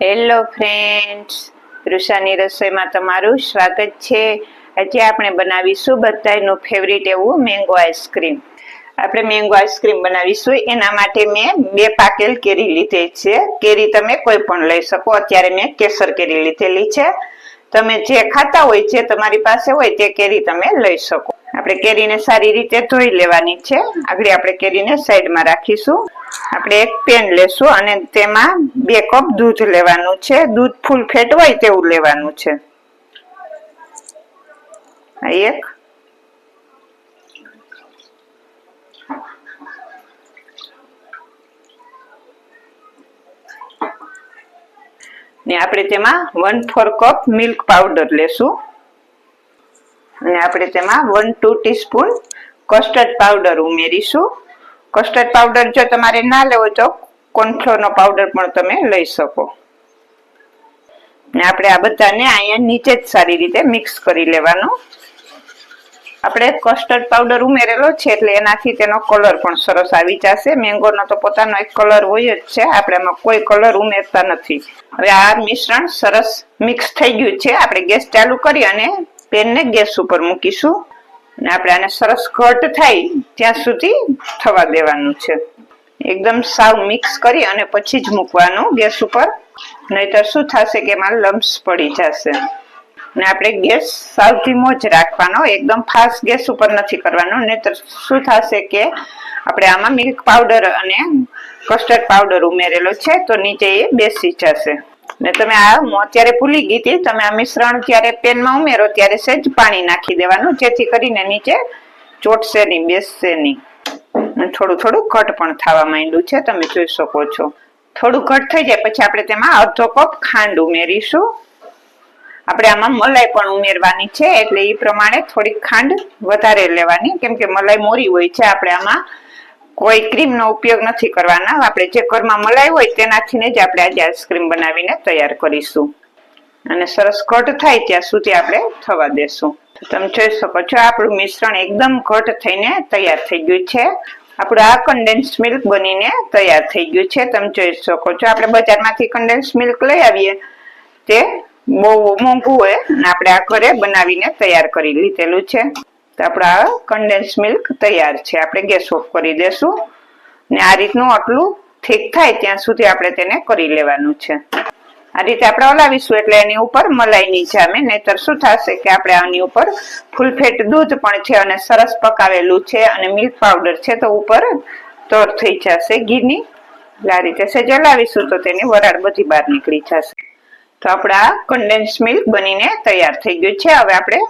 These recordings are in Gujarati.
હેલો ફ્રેન્ડ્સ, તૃષાની રસોઈમાં તમારું સ્વાગત છે। આજે આપણે બનાવીશું બધાયનું ફેવરિટ એવું મેંગો આઈસ્ક્રીમ। આપણે મેંગો આઈસ્ક્રીમ બનાવીશું એના માટે મેં 2 પાકેલ કેરી લીધી છે। કેરી તમે કોઈ પણ લઈ શકો। અત્યારે મેં કેસર કેરી લીધેલી છે। તમે જે ખાતા હોય, જે તમારી પાસે હોય તે કેરી તમે લઈ શકો। આપણે કેરીને સારી રીતે ધોઈ લેવાની છે। આગળ આપણે કેરીને સાઈડમાં રાખીશું। આપણે એક પેન લેશું અને તેમાં 2 કપ દૂધ લેવાનું છે। દૂધ ફૂલ ફેટ હોય તેવું લેવાનું છે। એક ને આપણે તેમાં 1/4 કપ મિલ્ક પાવડર લેશું અને આપણે તેમાં 1-2 ટીસ્પૂન કસ્ટર્ડ પાવડર ઉમેરીશું। કસ્ટર્ડ પાવડર જો તમારે ના લેવો તો કોર્નફ્લોરનો પાવડર પણ તમે લઈ શકો। ને આપણે આ બધાને અહીંયા નીચે જ સારી રીતે મિક્સ કરી લેવાનું। આપણે કસ્ટર્ડ પાવડર ઉમેરેલો છે એટલે એનાથી તેનો કલર પણ સરસ આવી જશે। મેંગોનો તો પોતાનો એક કલર હોય જ છે, આપણે એમાં કોઈ કલર ઉમેરતા નથી। હવે આ મિશ્રણ સરસ મિક્સ થઈ ગયું છે। આપણે ગેસ ચાલુ કરી અને પેનને ગેસ ઉપર મૂકીશું અને આપણે આને સરસ ઘટ થાય ત્યાં સુધી થવા દેવાનું છે। એકદમ સાવ મિક્સ કરી અને પછી જ મૂકવાનું ગેસ ઉપર, નહીતર શું થશે કે એમાં લમ્સ પડી જશે। ને આપણે ગેસ સાવ ધીમો જ રાખવાનો, એકદમ ફાસ્ટ ગેસ ઉપર નથી કરવાનો, નહીતર શું થશે કે આપણે આમાં મિલ્ક પાવડર અને કસ્ટર્ડ પાવડર ઉમેરેલો છે તો નીચે એ બેસી જશે। ને તમે હું અત્યારે ભૂલી ગઈ હતી, તમે આ મિશ્રણ જ્યારે પેનમાં ઉમેરો ત્યારે સહેજ પાણી નાખી દેવાનું, જેથી કરીને નીચે ચોટશે નહીં, બેસશે નહીં। થોડું થોડું ઘટ પણ થવા માંડ્યું છે, તમે જોઈ શકો છો। થોડું ઘટ થઈ જાય પછી આપણે તેમાં અડધો કપ ખાંડ ઉમેરીશું। આપણે આમાં મલાઈ પણ ઉમેરવાની છે એટલે એ પ્રમાણે થોડીક ખાંડ વધારે લેવાની, કેમ કે મલાઈ મોરી હોય છે। આપણે આમાં કોઈ ક્રીમનો ઉપયોગ નથી કરવાના, આપણે જે ઘરમાં મલાઈ હોય તેનાથી જ આપણે આજે આઈસ્ક્રીમ બનાવીને તૈયાર કરીશું। અને સરસ ઘટ થાય ત્યાં સુધી આપણે થવા દેશું। તમે જોઈ શકો છો આપણું મિશ્રણ એકદમ ઘટ થઈને તૈયાર થઈ ગયું છે। આપણું આ કન્ડેન્સ મિલ્ક બનીને તૈયાર થઈ ગયું છે, તમે જોઈ શકો છો। આપણે બજારમાંથી કન્ડેન્સ મિલ્ક લઈ આવીએ તે બહુ મોંઘું હોય અને આપણે આ ઘરે બનાવીને તૈયાર કરી લીધેલું છે। તો આપણું આ કન્ડેન્સ મિલ્ક તૈયાર છે। આપણે ગેસ ઓફ કરી દેશું ને આ રીતનું આટલું ઠીક થાય ત્યાં સુધી આપણે તેને કરી લેવાનું છે। આ રીતે આપણે હલાવીશું એટલે એની ઉપર મલાઈ નહીં જામે, નહીતર શું થશે કે આપણે આની ઉપર ફૂલ ફેટ દૂધ પણ છે અને સરસ પકાવેલું છે અને મિલ્ક પાવડર છે તો ઉપર તર થઈ જશે ઘીની। આ રીતે સહેજ હલાવીશું તો તેની વરાળ બધી બહાર નીકળી જશે। તો આપણા કન્ડેન્સ મિલ્ક બનીને તૈયાર થઈ ગયું છે। હવે આપણે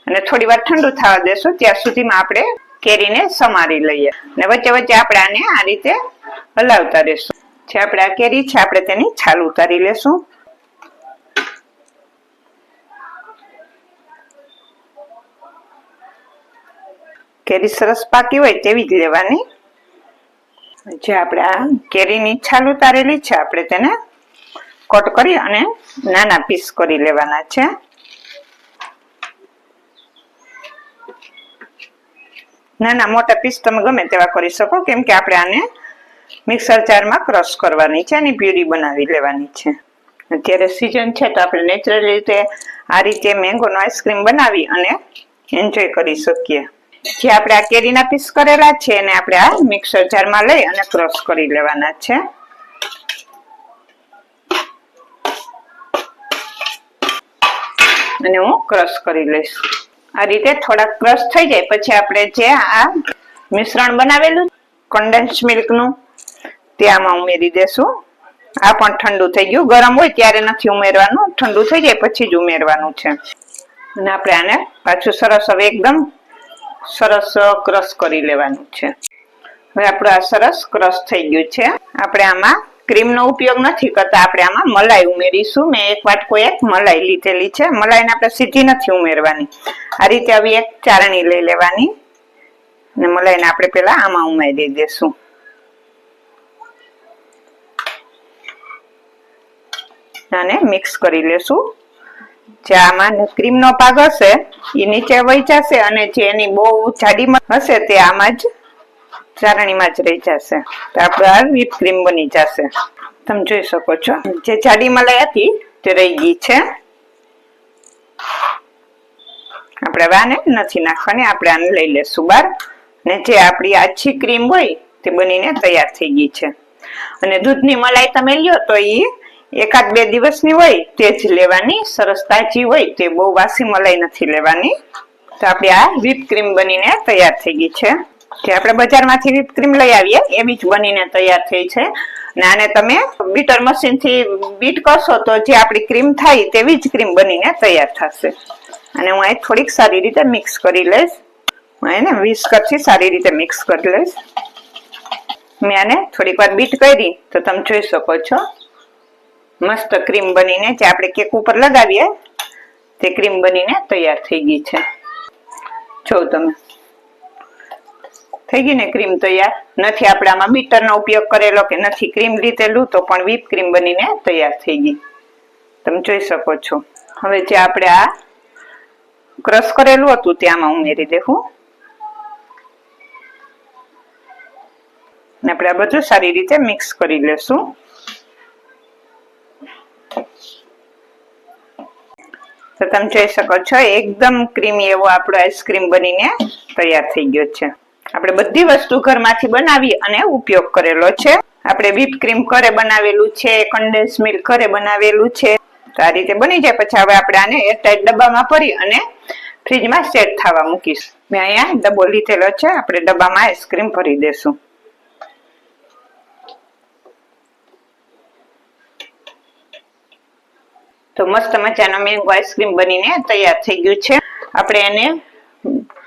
અને થોડી વાર ઠંડુ થવા દેશું, ત્યાં સુધીમાં આપણે કેરીને સમારી લઈએ અને વચ્ચે વચ્ચે આપણે આને આ રીતે હલાવતા રહેશું। જે આપણે આ કેરી છે આપણે તેની છાલ ઉતારી લેશું। કેરી સરસ પાકી હોય તેવી જ લેવાની। જે આપણે આ કેરીની છાલ ઉતારેલી છે આપણે તેને કટ કરી અને નાના પીસ કરી લેવાના છે। નાના મોટા પીસ તમે ગમે તેવા કરી શકો, કેમ કે આપણે આને મિક્સર જારમાં ક્રશ કરવાની છે અને પ્યુરી બનાવી લેવાની છે। અત્યારે સીઝન છે તો આપણે નેચરલ રીતે આ રીતે મેંગોનો આઈસ્ક્રીમ બનાવી અને એન્જોય કરી શકીએ। જે આપણે આ કેરીના પીસ કરેલા છે એને આપણે આ મિક્સર જારમાં લઈ અને ક્રશ કરી લેવાના છે। અને હું ક્રશ કરી લઈશ। આ રીતે થોડા ક્રશ થઈ જાય પછી આપણે જે આ મિશ્રણ બનાવેલું કન્ડેન્સ મિલ્કનું તે આમાં ઉમેરી દેશું। આ પણ ઠંડુ થઈ ગયું, ગરમ હોય ત્યારે નથી ઉમેરવાનું, ઠંડુ થઈ જાય પછી જ ઉમેરવાનું છે। અને આપણે આને પાછું સરસ હવે એકદમ સરસ ક્રશ કરી લેવાનું છે। હવે આપણું આ સરસ ક્રશ થઈ ગયું છે। આપણે આમાં ક્રીમનો ઉપયોગ નથી કરતા, આપણે આમાં મલાઈ ઉમેરીશું। મેં એક વાટકો એક મલાઈ લીધેલી છે। મલાઈને આપણે સીધી નથી ઉમેરવાની, આ રીતે આવી એક ચારણી લઈ લેવાની અને મલાઈને આપણે પેલા આમાં ઉમેરી દેશું। અને મિક્સ કરી લેશું। જે આમાં ક્રીમનો ભાગ હશે એ નીચે વહી જશે અને જે એની બહુ જાડી હશે તે આમાં જ ચારણીમાં જ રહી જશે, તો આપણે આ વ્હીપ ક્રીમ બની જશે। તમે જોઈ શકો છો જે જાડી મલાઈ હતી તે રહી ગઈ છે. આપણે આને નથી નાખવાની, આપણે આને લઈ લેશું બહાર. ને જે આપણી આછી ક્રીમ હોય તે બનીને તૈયાર થઈ ગઈ છે. અને દૂધની મલાઈ તમે લ્યો તો એ 1-2 દિવસની હોય તે જ લેવાની, સરસ તાજી હોય તે બહુ વાસી મલાઈ નથી લેવાની. તો આપણી આ વ્હીપ ક્રીમ બનીને તૈયાર થઈ ગઈ છે. જે આપણે બજારમાંથી વ્હીપ ક્રીમ લઈ આવીએ એવી જ બનીને તૈયાર થઈ છે. અને આને તમે બીટર મશીનથી બીટ કરશો તો જે આપણી ક્રીમ થાય તેવી જ ક્રીમ બનીને તૈયાર થશે. અને હું અહીં થોડીક સારી રીતે મિક્સ કરી લઈશ. હું એને વિસ્કરથી સારી રીતે મિક્સ કરી લઈશ. મેં આને થોડીક વાર બીટ કરી તો તમે જોઈ શકો છો મસ્ત ક્રીમ બનીને જે આપણે કેક ઉપર લગાવીએ તે ક્રીમ બનીને તૈયાર થઈ ગઈ છે. જો તમે થઈ ગઈ ને ક્રીમ તૈયાર. નથી આપણે આમાં બીટરનો ઉપયોગ કરેલો કે નથી ક્રીમ લીધેલું તો પણ વ્હીપ ક્રીમ બનીને તૈયાર થઈ ગઈ. તમે જોઈ શકો છો. હવે જે આપણે આ ક્રશ કરેલું હતું તે આમાં ઉમેરી દેવું. ને આપણે આ બધું સારી રીતે મિક્સ કરી લેશું. તો તમે જોઈ શકો છો એકદમ ક્રીમી એવો આપણો આઈસ્ક્રીમ બનીને તૈયાર થઈ ગયો છે. આપણે બધી વસ્તુ ઘરમાંથી બનાવી અને ઉપયોગ કરેલો છે. આપણે વ્હીપ ક્રીમ ઘરે બનાવેલું છે, કન્ડેન્સ મિલ્ક ઘરે બનાવેલું છે. તો આ રીતે બની જાય પછી હવે આપણે આને એરટાઈટ ડબ્બામાં ભરી અને ફ્રીજમાં સેટ થવા મૂકીશું. મેં અહીંયા ડબ્બો લીધેલો છે, આપણે ડબ્બામાં આઈસ્ક્રીમ ભરી દેશું. તો મસ્ત મજાનો મેંગો આઈસ્ક્રીમ બનીને તૈયાર થઈ ગયું છે. આપણે એને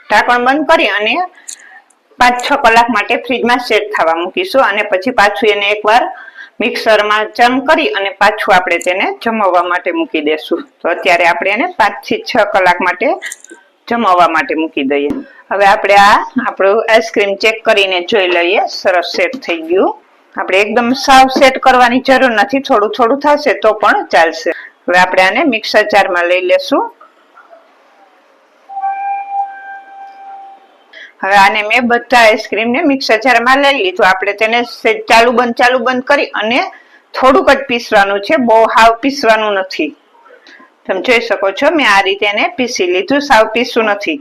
ઢાંકણ બંધ કરી અને 5-6 કલાક માટે ફ્રીજમાં સેટ થવા મૂકીશું. અને પછી પાછું એને એકવાર મિક્સરમાં ચર્ન કરી અને પાછું આપણે તેને જમાવવા માટે મૂકી દેશું. તો અત્યારે આપણે એને 5 થી 6 કલાક માટે જમાવવા માટે મૂકી દઈએ. હવે આપણે આ આપણું આઈસ્ક્રીમ ચેક કરીને જોઈ લઈએ. સરસ સેટ થઈ ગયું. આપણે એકદમ સાવ સેટ કરવાની જરૂર નથી, થોડું થોડું થશે તો પણ ચાલશે. હવે આપણે આને મિક્સર જારમાં લઈ લેશું. હવે આને મેં બધા આઈસ્ક્રીમને મિક્સર જારમાં લઈ લીધું. આપણે તેને ચાલુ બંધ કરી અને થોડુંક જ પીસવાનું છે, બહુ હાવ પીસવાનું નથી. તમે જોઈ શકો છો મેં આ રીતે એને પીસી લીધું, સાવ પીસું નથી.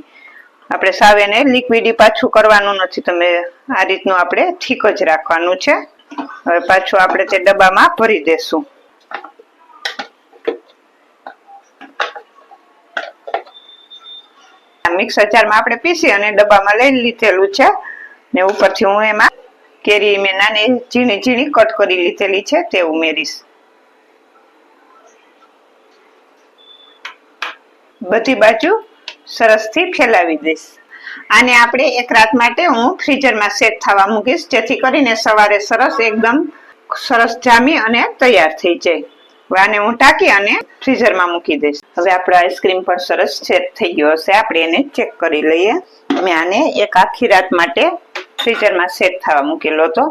આપણે સાવ એને લિક્વિડી પાછું કરવાનું નથી. તમે આ રીતનું આપણે ઠીક જ રાખવાનું છે. હવે પાછું આપણે તે ડબ્બામાં ભરી દેશું. મિક્સર જારમાં આપણે પીસી અને ડબ્બામાં લઈ લીધેલું છે. ને ઉપરથી હું એમાં કેરી મેં નાની ઝીણી કટ કરી લીધેલી છે તે ઉમેરીશ. બધી બાજુ સરસથી ફેલાવી દઈશ. આને આપણે 1 રાત માટે હું ફ્રીઝરમાં સેટ થવા મૂકીશ, જેથી કરીને સવારે સરસ એકદમ સરસ જામી અને તૈયાર થઈ જાય. હવે આને હું ઢાંકી અને ફ્રીઝરમાં મૂકી દઈશ. હવે આપણો આઈસ્ક્રીમ પણ સરસ સેટ થઈ ગયો હશે. આપણે એને ચેક કરી લઈએ. મેં આને 1 આખી રાત માટે ફ્રીઝરમાં સેટ થવા મૂકેલો હતો.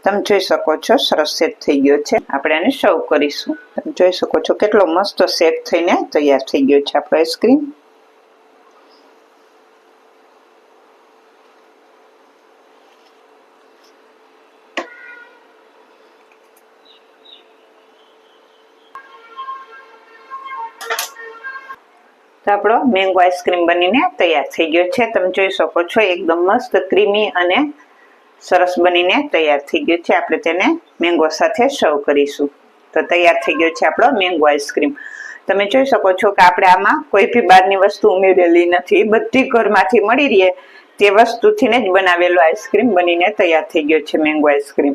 તમે જોઈ શકો છો સરસ સેટ થઈ ગયો છે. આપણે આને સર્વ કરીશું. તમે જોઈ શકો છો કેટલો મસ્ત સેટ થઈને તૈયાર થઈ ગયો છે આપણો આઈસ્ક્રીમ. આપણો મેંગો આઈસ્ક્રીમ બનીને તૈયાર થઈ ગયો છે. તમે જોઈ શકો છો એકદમ મસ્ત ક્રીમી અને સરસ બનીને તૈયાર થઈ ગયો છે. આપણે તેને મેંગો સાથે સર્વ કરીશું. તો તૈયાર થઈ ગયો છે આપણો મેંગો આઈસ્ક્રીમ. તમે જોઈ શકો છો કે આપણે આમાં કોઈ બી બહારની વસ્તુ ઉમેરેલી નથી. બધી ઘરમાંથી મળી રહે તે વસ્તુથી જ બનાવેલો આઈસ્ક્રીમ બનીને તૈયાર થઈ ગયો છે મેંગો આઈસ્ક્રીમ.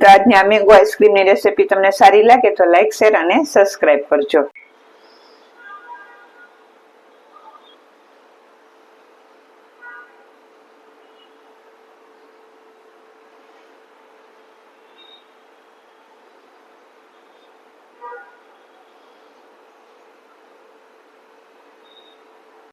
તો આજની આ મેંગો આઈસ્ક્રીમની રેસીપી તમને સારી લાગે તો લાઈક, શેર અને સબસ્ક્રાઈબ કરજો.